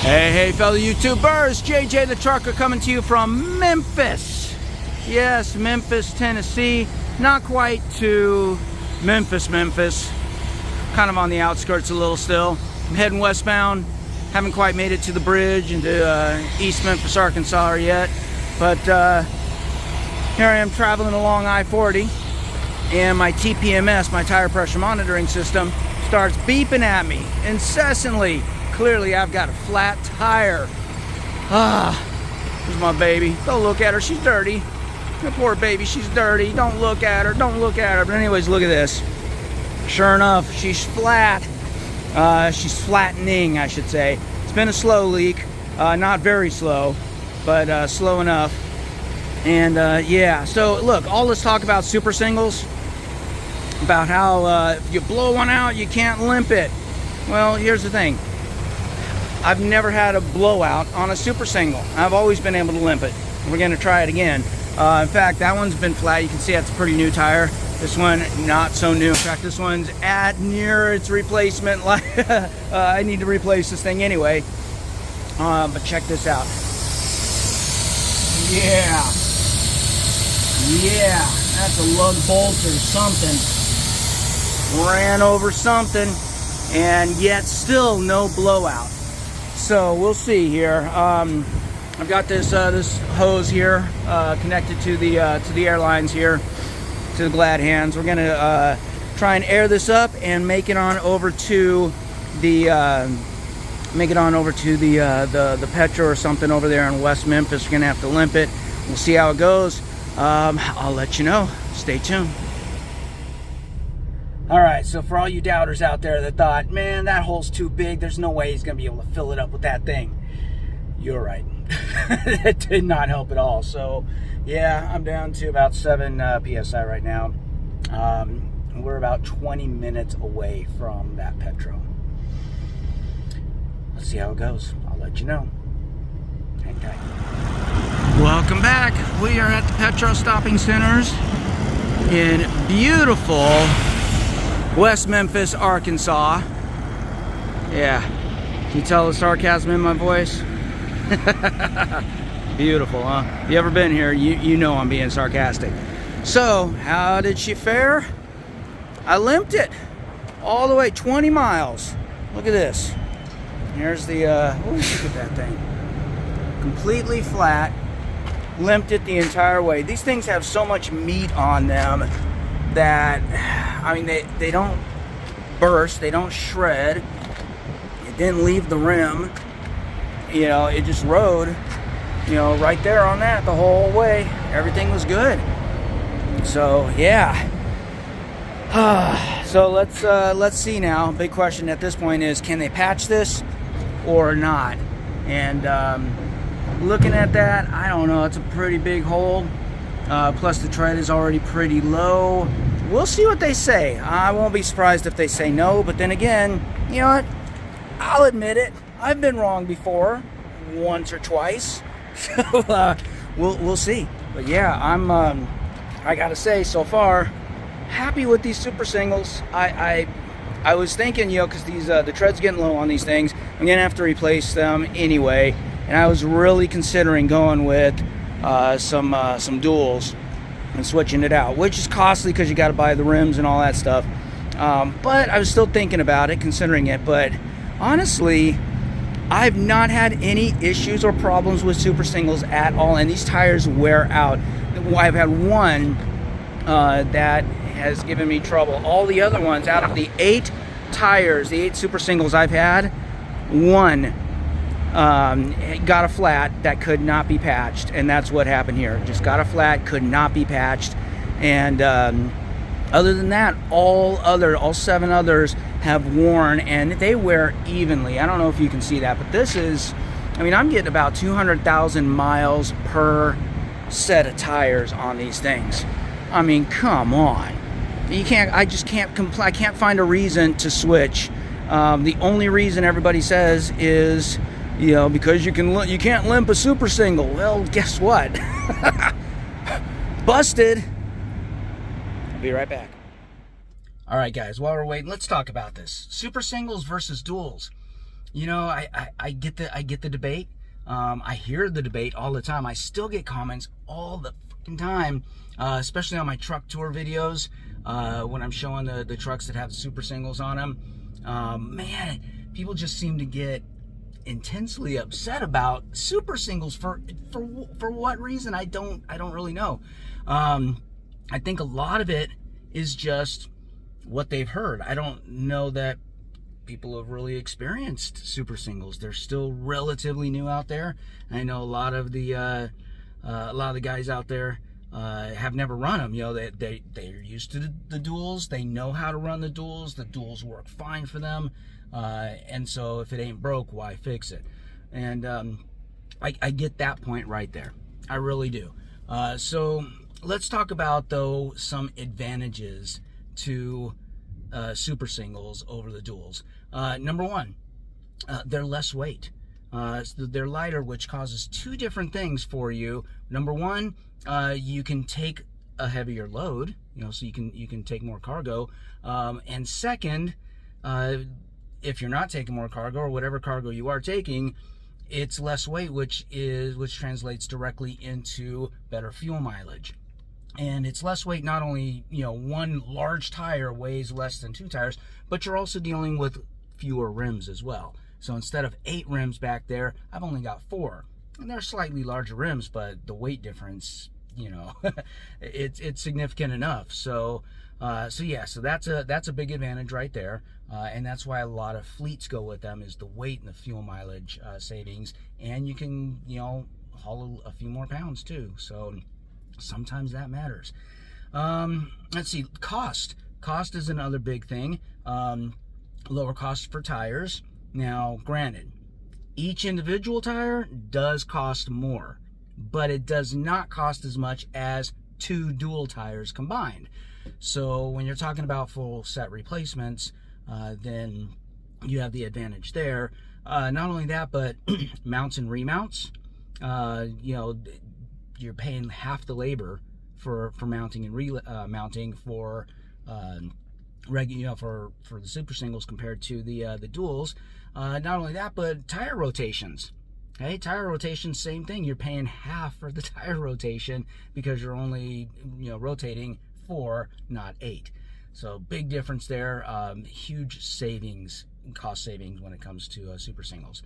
Hey, fellow YouTubers, JJ the Trucker coming to you from Memphis. Yes, Memphis, Tennessee. Not quite to Memphis. Kind of on the outskirts a little still. I'm heading westbound. Haven't quite made it to the bridge into East Memphis, Arkansas yet. But here I am traveling along I-40, and my TPMS, my tire pressure monitoring system, starts beeping at me incessantly. Clearly I've got a flat tire. Here's my baby. Don't look at her, she's dirty. The poor baby, she's dirty. Don't look at her, don't look at her. But anyways, look at this. Sure enough, she's flat. She's flattening, I should say. It's been a slow leak. Not very slow, but slow enough. And yeah, so look, all this talk about super singles, about how if you blow one out, you can't limp it. Well, here's the thing. I've never had a blowout on a super single. I've always been able to limp it. We're going to try it again. In fact, that one's been flat. You can see that's a pretty new tire. This one, not so new. In fact, this one's at near its replacement. I need to replace this thing anyway. But check this out. Yeah, that's a lug bolt or something. Ran over something, and yet still no blowout. So we'll see here. I've got this this hose here connected to the airlines here, to the glad hands. We're gonna try and air this up and make it on over to the the Petro or something over there in West Memphis. We're gonna have to limp it. We'll see how it goes. I'll let you know. Stay tuned. Alright, so for all you doubters out there that thought, man, that hole's too big, there's no way he's going to be able to fill it up with that thing. You're right. It did not help at all. So, yeah, I'm down to about 7 PSI right now. We're about 20 minutes away from that Petro. Let's see how it goes. I'll let you know. Hang tight. Welcome back. We are at the Petro Stopping Centers in beautiful West Memphis, Arkansas. Yeah, can you tell the sarcasm in my voice? Beautiful, huh? If you ever been here, you know I'm being sarcastic. So, how did she fare? I limped it all the way 20 miles. Look at this. Here's the, look at that thing. Completely flat. Limped it the entire way. These things have so much meat on them that, I mean, they don't burst, they don't shred. It didn't leave the rim. You know, it just rode, you know, right there on that the whole way. Everything was good. So, yeah. So let's see now. Big question at this point is, can they patch this or not? And looking at that, I don't know. It's a pretty big hole. Plus the tread is already pretty low. We'll see what they say. I won't be surprised if they say no, but then again, you know what? I'll admit it. I've been wrong before, once or twice. So we'll see. But yeah, I gotta say, so far, happy with these super singles. I was thinking, you know, because these the tread's getting low on these things, I'm gonna have to replace them anyway, and I was really considering going with some duals and switching it out, which is costly because you got to buy the rims and all that stuff. But I was still thinking about it, considering it. But honestly, I've not had any issues or problems with super singles at all, and these tires wear out. I've had one that has given me trouble. All the other ones, out of the 8 tires, the 8 super singles I've had, one got a flat that could not be patched, and that's what happened here. Just got a flat, could not be patched. And other than that, all 7 others have worn, and they wear evenly. I don't know if you can see that, but this is, I mean, I'm getting about 200,000 miles per set of tires on these things. I mean, come on. You can't, I can't find a reason to switch. The only reason everybody says is, you know, because you can't limp a super single. Well, guess what? Busted. I'll be right back. All right, guys, while we're waiting, let's talk about this. Super singles versus duals. You know, I get the debate. I hear the debate all the time. I still get comments all the fucking time, especially on my truck tour videos, when I'm showing the trucks that have super singles on them. Man, people just seem to get intensely upset about super singles for what reason? I don't really know. I think a lot of it is just what they've heard. I don't know that people have really experienced super singles. They're still relatively new out there. I know a lot of the guys out there have never run them. You know, they're used to the duals. They know how to run the duals. The duals work fine for them. And so if it ain't broke, why fix it? And I get that point right there. I really do. So let's talk about, though, some advantages to super singles over the duals. Number one, they're less weight. So they're lighter, which causes two different things for you. Number one, you can take a heavier load, you know, so you can take more cargo. And second, if you're not taking more cargo, or whatever cargo you are taking, it's less weight, which translates directly into better fuel mileage. And it's less weight. Not only, you know, one large tire weighs less than two tires, but you're also dealing with fewer rims as well. So instead of 8 rims back there, I've only got 4. And they're slightly larger rims, but the weight difference, you know, it's significant enough. So yeah, so that's a big advantage right there. And that's why a lot of fleets go with them, is the weight and the fuel mileage savings. And you can, you know, haul a few more pounds too. So sometimes that matters. Let's see, cost. Cost is another big thing. Lower cost for tires. Now, granted, each individual tire does cost more, but it does not cost as much as 2 dual tires combined. So when you're talking about full set replacements, then you have the advantage there. Not only that, but mounts and remounts. You know, you're paying half the labor for mounting and mounting for for the super singles compared to the duals. Not only that, but tire rotations. Okay, tire rotations, same thing. You're paying half for the tire rotation because you're only, you know, rotating 4, not 8. So big difference there. Huge savings, cost savings when it comes to super singles.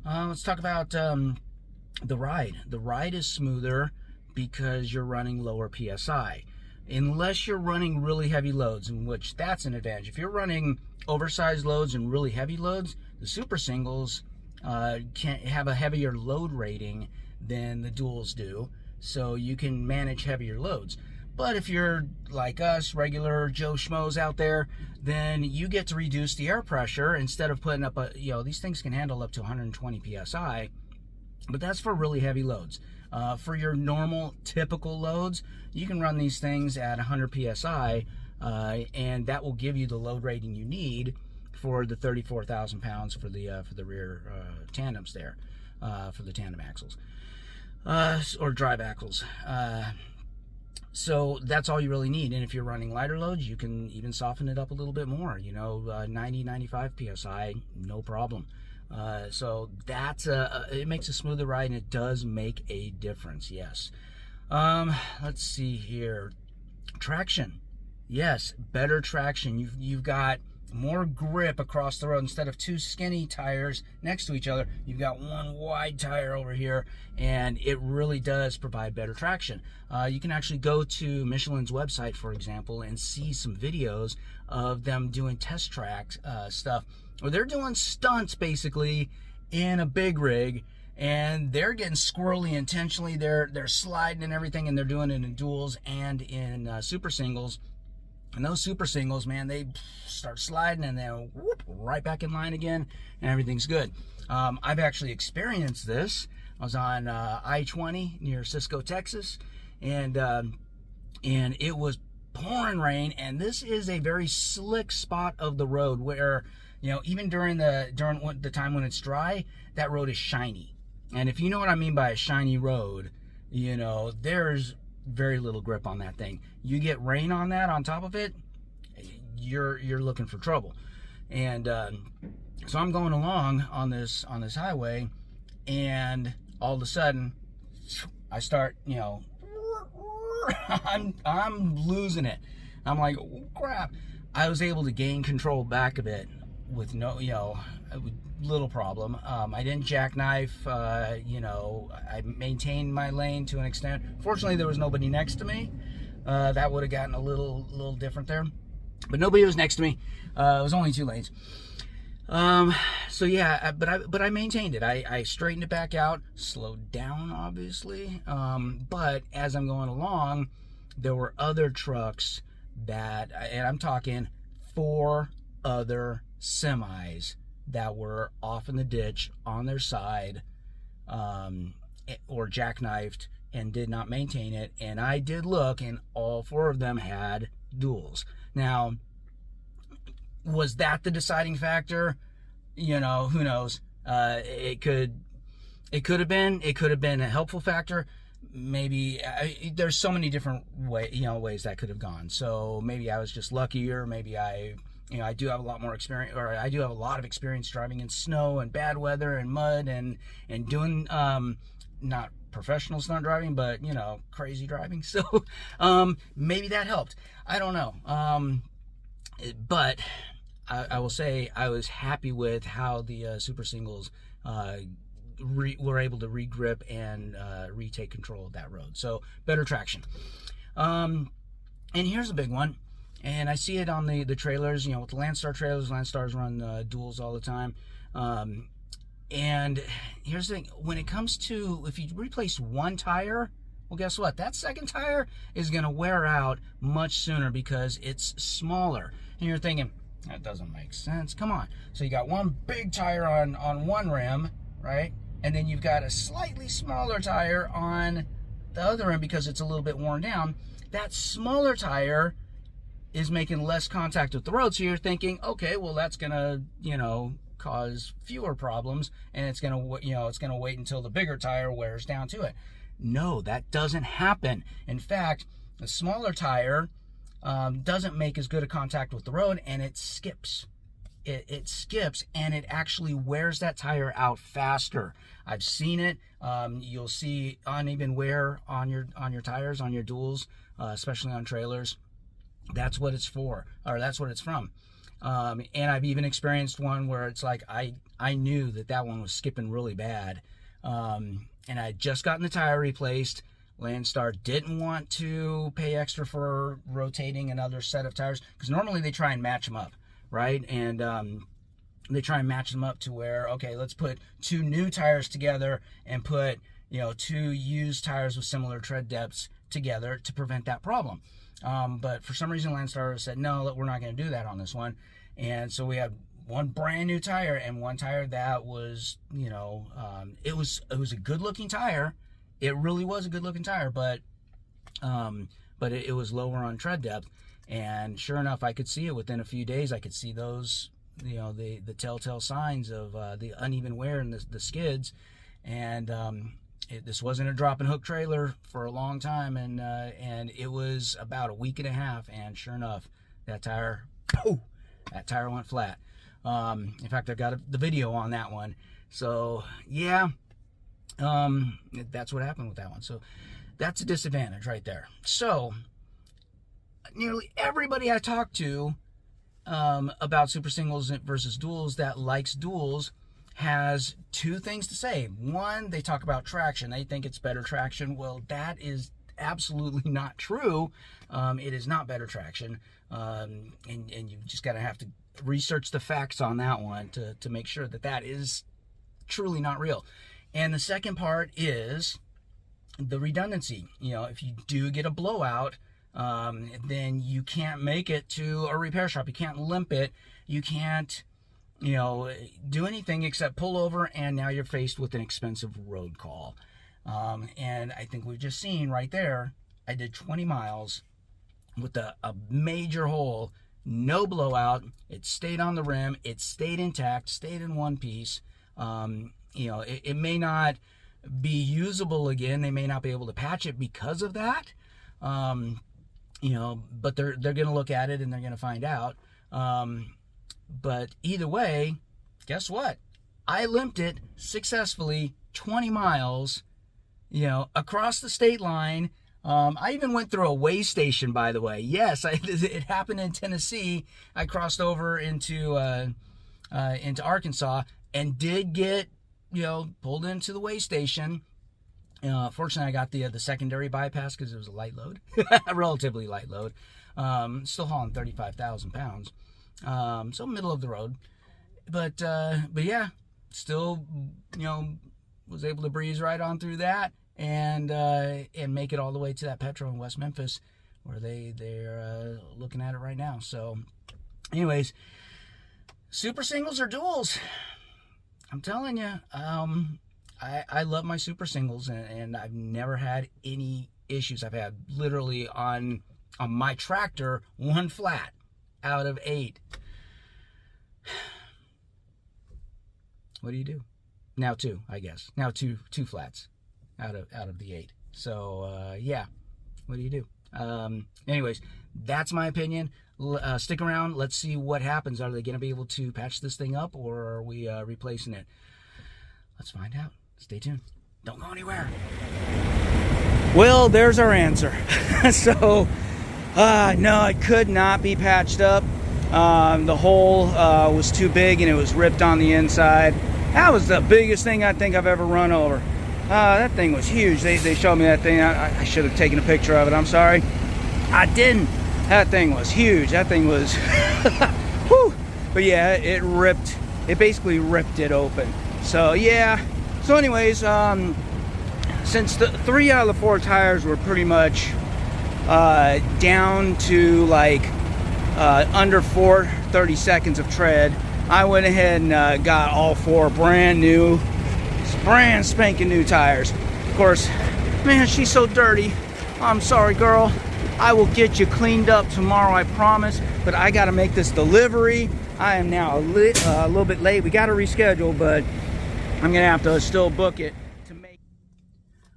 Let's talk about the ride. The ride is smoother because you're running lower PSI. Unless you're running really heavy loads, in which that's an advantage. If you're running oversized loads and really heavy loads, the super singles can have a heavier load rating than the duals do, so you can manage heavier loads. But if you're like us, regular Joe Schmoes out there, then you get to reduce the air pressure. Instead of putting up you know, these things can handle up to 120 PSI, but that's for really heavy loads. For your normal, typical loads, you can run these things at 100 PSI, and that will give you the load rating you need for the 34,000 pounds for the rear tandems there, for the tandem axles, or drive axles. So that's all you really need. And if you're running lighter loads, you can even soften it up a little bit more, you know, 90, 95 PSI, no problem. So that's it makes a smoother ride, and it does make a difference, yes. Let's see here. Traction. Yes, better traction. You've got more grip across the road. Instead of 2 skinny tires next to each other, you've got one wide tire over here, and it really does provide better traction. You can actually go to Michelin's website, for example, and see some videos of them doing test track stuff, where they're doing stunts basically in a big rig, and they're getting squirrely intentionally. They're sliding and everything, and they're doing it in duals and in super singles. And those super singles, man, they start sliding and then whoop, right back in line again, and everything's good. I've actually experienced this. I was on I-20 near Cisco, Texas, and it was pouring rain, and this is a very slick spot of the road where, you know, even during the time when it's dry, that road is shiny. And if you know what I mean by a shiny road, you know, there's very little grip on that thing. You get rain on that on top of it, you're looking for trouble. And So I'm going along on this highway, and all of a sudden I start, I'm losing it. I'm like, oh, crap. I was able to gain control back a bit with little problem. I didn't jackknife. I maintained my lane to an extent. Fortunately, there was nobody next to me. That would have gotten a little different there, but nobody was next to me. It was only 2 lanes. So yeah, but I maintained it. I straightened it back out, slowed down, obviously. But as I'm going along, there were other trucks and I'm talking 4 other semis that were off in the ditch on their side, or jackknifed and did not maintain it. And I did look, and all 4 of them had duals. Now, was that the deciding factor? Who knows? It could have been. It could have been a helpful factor. Maybe there's so many different ways that could have gone. So maybe I was just luckier. Maybe I do have a lot more experience, or I do have a lot of experience driving in snow and bad weather and mud and doing not professional stunt driving, but crazy driving. So maybe that helped. I don't know. But I will say I was happy with how the Super Singles were able to regrip and retake control of that road. So better traction. And here's a big one, and I see it on the trailers. With the Landstar trailers, Landstars run duals all the time. And here's the thing: when it comes to, if you replace 1 tire, well, guess what? That second tire is going to wear out much sooner because it's smaller. And you're thinking, that doesn't make sense. Come on. So you got 1 big tire on one rim, right? And then you've got a slightly smaller tire on the other rim because it's a little bit worn down. That smaller tire is making less contact with the road. So you're thinking, okay, well, that's going to, cause fewer problems, and it's going to wait until the bigger tire wears down to it. No, that doesn't happen. In fact, the smaller tire doesn't make as good a contact with the road, and it skips. It skips, and it actually wears that tire out faster. I've seen it. You'll see uneven wear on your tires, on your duals, especially on trailers. That's what it's for, or that's what it's from. And I've even experienced one where it's like I knew that one was skipping really bad, and I had just gotten the tire replaced. Landstar didn't want to pay extra for rotating another set of tires, because normally they try and match them up, right? And they try and match them up to where, okay, let's put 2 new tires together and put 2 used tires with similar tread depths together to prevent that problem. But for some reason, Landstar said, no, we're not going to do that on this one. And so we have 1 brand new tire and 1 tire that was, it was a good looking tire. It really was a good looking tire, but it was lower on tread depth. And sure enough, I could see it within a few days. I could see those, the telltale signs of the uneven wear and the skids. And this wasn't a drop and hook trailer for a long time, and it was about a week and a half, and sure enough, that tire went flat. In fact, I've got the video on that one. So yeah, that's what happened with that one. So that's a disadvantage right there. So nearly everybody I talked to about Super Singles versus duals that likes duals has 2 things to say. One, they talk about traction. They think it's better traction. Well, that is absolutely not true. It is not better traction. And you just got to have to research the facts on that one to make sure that is truly not real. And the second part is the redundancy. If you do get a blowout, then you can't make it to a repair shop. You can't limp it. You can't do anything except pull over, and now you're faced with an expensive road call. And I think we've just seen right there, I did 20 miles with a major hole, no blowout. It stayed on the rim. It stayed intact, stayed in one piece. It may not be usable again. They may not be able to patch it because of that. But they're going to look at it and they're going to find out. But either way, guess what? I limped it successfully 20 miles, you know, across the state line. I even went through a way station, by the way. Yes, it happened in Tennessee. I crossed over into Arkansas and did get, you know, pulled into the way station. Fortunately, I got the secondary bypass because it was a light load, a relatively light load. Still hauling 35,000 pounds, so middle of the road. But yeah, still, you know, was able to breeze right on through that and make it all the way to that Petro in West Memphis, where they're looking at it right now. So, anyways, super singles or duals? I'm telling you, I love my super singles, and I've never had any issues. I've had literally on my tractor 1 flat out of 8. What do you do? Now 2, I guess. Now two flats out of the 8. So yeah, what do you do? Anyways, that's my opinion. Stick around. Let's see what happens. Are they going to be able to patch this thing up, or are we replacing it? Let's find out. Stay tuned. Don't go anywhere. Well, there's our answer. So, no, it could not be patched up. The hole was too big and it was ripped on the inside. That was the biggest thing I think I've ever run over. That thing was huge. They showed me that thing. I should have taken a picture of it. I'm sorry. I didn't. That thing was huge. That thing was... Whew. But yeah, it ripped. It basically ripped it open. So yeah. So anyways, since the 3 out of the 4 tires were pretty much down to like under 30 seconds of tread, I went ahead and got all 4 brand spanking new tires. Of course, man, she's so dirty. I'm sorry, girl. I will get you cleaned up tomorrow, I promise. But I got to make this delivery. I am now a little bit late. We got to reschedule, but I'm gonna have to still book it to make.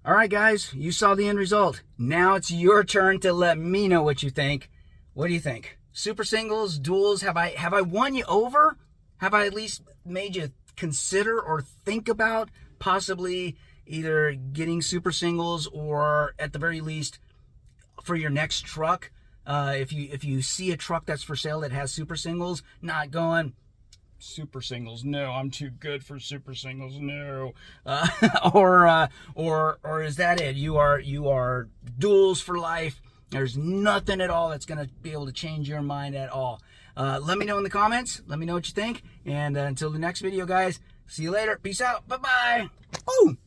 All right, guys, you saw the end result. Now it's your turn to let me know what you think. What do you think? Super singles, duals? Have I won you over? Have I at least made you consider or think about possibly either getting super singles, or at the very least for your next truck, if you see a truck that's for sale that has super singles, not going, super singles, no, I'm too good for super singles, no, or is that it? You are duals for life. There's nothing at all that's going to be able to change your mind at all. Let me know in the comments. Let me know what you think. And until the next video, guys, see you later. Peace out. Bye-bye. Ooh.